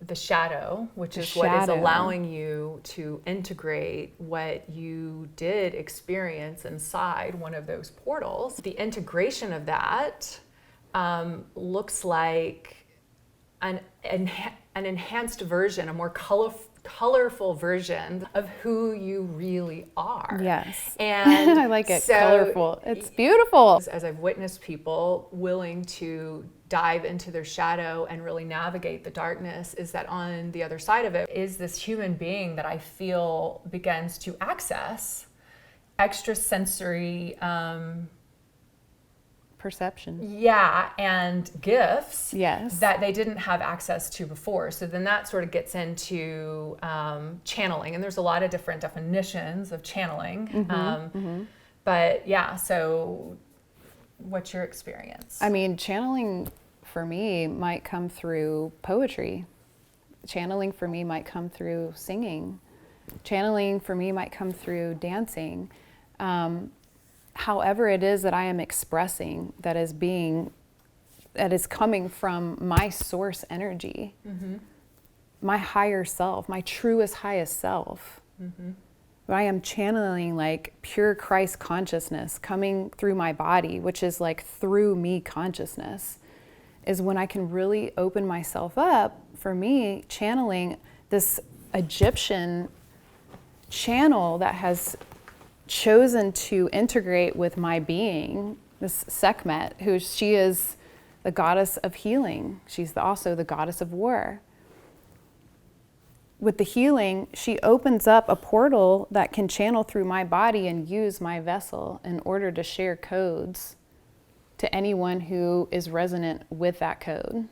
the shadow, which The is what is shadow. allowing you to integrate what you did experience inside one of those portals. The integration of that looks like an enhanced version, a more colorful version of who you really are. Yes. And I like it. so, Colorful. It's beautiful. as I've witnessed people willing to dive into their shadow and really navigate the darkness, is that on the other side of it is this human being that I feel begins to access extrasensory Perception. and gifts Yes. that they didn't have access to before. So then that sort of gets into channeling, and there's a lot of different definitions of channeling. But yeah, so what's your experience? I mean, channeling for me might come through poetry. Channeling for me might come through singing. Channeling for me might come through dancing. However it is that I am expressing, that is coming from my source energy, my higher self, my truest, highest self. But I am channeling like pure Christ consciousness coming through my body, which is like through me consciousness, is when I can really open myself up. For me, channeling this Egyptian channel that has chosen to integrate with my being, this Sekhmet, she is the goddess of healing. She's also the goddess of war. With the healing, she opens up a portal that can channel through my body and use my vessel in order to share codes to anyone who is resonant with that code.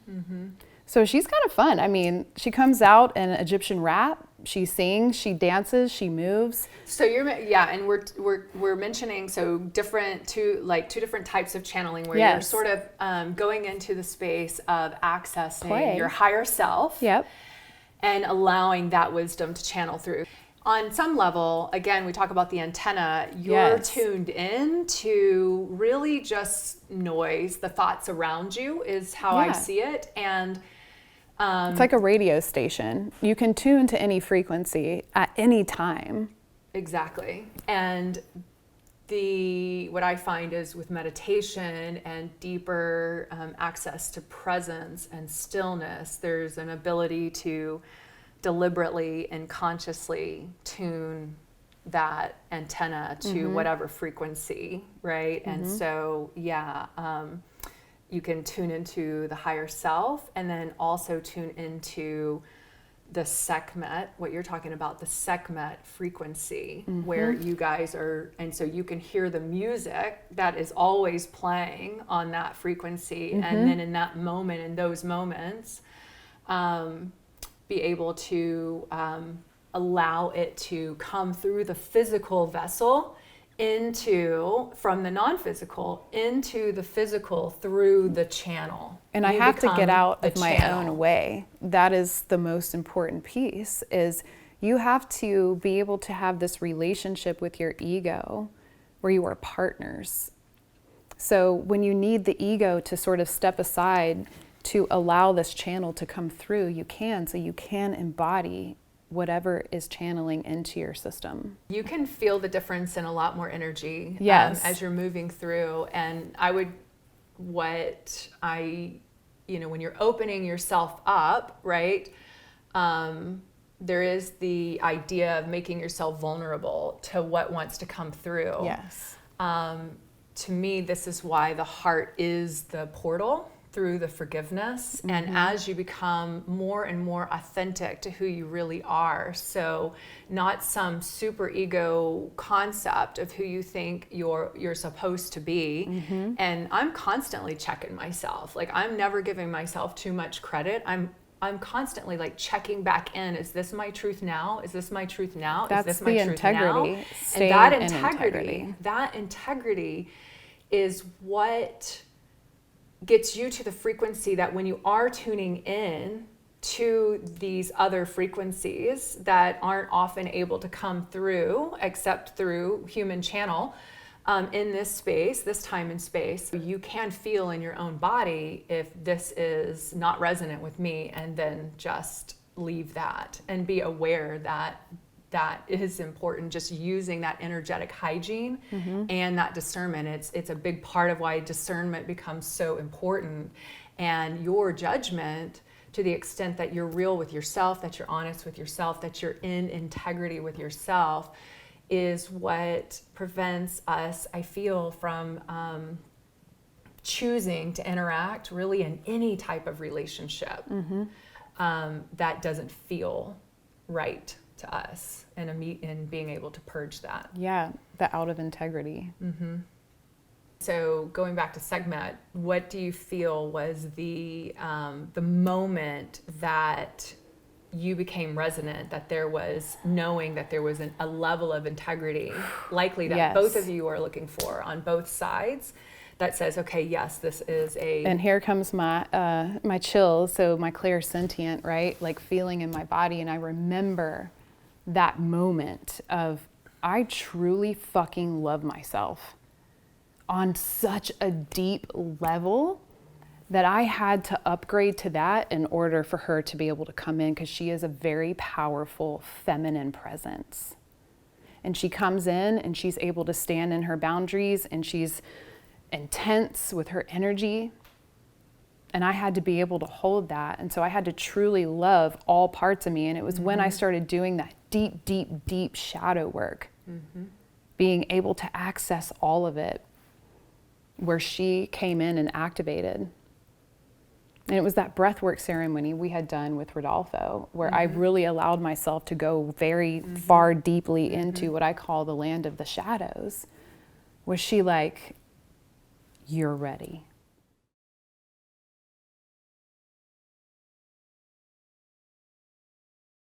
So she's kind of fun. I mean, she comes out in Egyptian rap. She sings, she dances, she moves. So and we're mentioning two different types of channeling where you're Yes. sort of going into the space of accessing Play. your higher self. Yep. And allowing that wisdom to channel through. On some level, again, we talk about the antenna, you're Yes. tuned in to really just noise, the thoughts around you is how I Yeah. see it. And It's like a radio station. You can tune to any frequency at any time. exactly. And what I find is with meditation and deeper access to presence and stillness, there's an ability to deliberately and consciously tune that antenna to whatever frequency, right? And so, you can tune into the higher self and then also tune into the Sekhmet, what you're talking about, the Sekhmet frequency, where you guys are, and so you can hear the music that is always playing on that frequency, and then in that moment, in those moments, be able to allow it to come through the physical vessel from the non-physical into the physical through the channel. And I You have to get become out the of my channel. own way. That is the most important piece, is you have to be able to have this relationship with your ego where you are partners. So when you need the ego to sort of step aside to allow this channel to come through, you can, so you can embody whatever is channeling into your system. You can feel the difference in a lot more energy Yes. as you're moving through. And when you're opening yourself up, right, there is the idea of making yourself vulnerable to what wants to come through. Yes. To me, this is why the heart is the portal through the forgiveness. And as you become more and more authentic to who you really are, so not some super ego concept of who you think you're supposed to be. And I'm constantly checking myself. Like, I'm never giving myself too much credit. I'm constantly like checking back in. Is this my truth now? Is this my truth now? That's is this my the truth integrity. now? Staying And in integrity. that integrity is what gets you to the frequency that when you are tuning in to these other frequencies that aren't often able to come through except through human channel, in this space, this time and space, you can feel in your own body if this is not resonant with me, and then just leave that and be aware that that is important, just using that energetic hygiene and that discernment. It's a big part of why discernment becomes so important. And your judgment, to the extent that you're real with yourself, that you're honest with yourself, that you're in integrity with yourself, is what prevents us, I feel, from choosing to interact really in any type of relationship that doesn't feel right to us, and being able to purge that. Yeah, the out of integrity. So going back to SegMed, what do you feel was the moment that you became resonant, that there was knowing that there was a level of integrity, likely that Yes. both of you are looking for on both sides, that says, okay, yes, this is a... And here comes my my chills, so my clairsentient, right? Like feeling in my body. And I remember that moment of, I truly fucking love myself on such a deep level that I had to upgrade to that in order for her to be able to come in, because she is a very powerful feminine presence. And she comes in and she's able to stand in her boundaries, and she's intense with her energy. And I had to be able to hold that. And so I had to truly love all parts of me. And it was when I started doing that deep, deep, deep shadow work, being able to access all of it, where she came in and activated. And it was that breathwork ceremony we had done with Rodolfo, where I really allowed myself to go very far deeply into what I call the land of the shadows. Was she like, you're ready?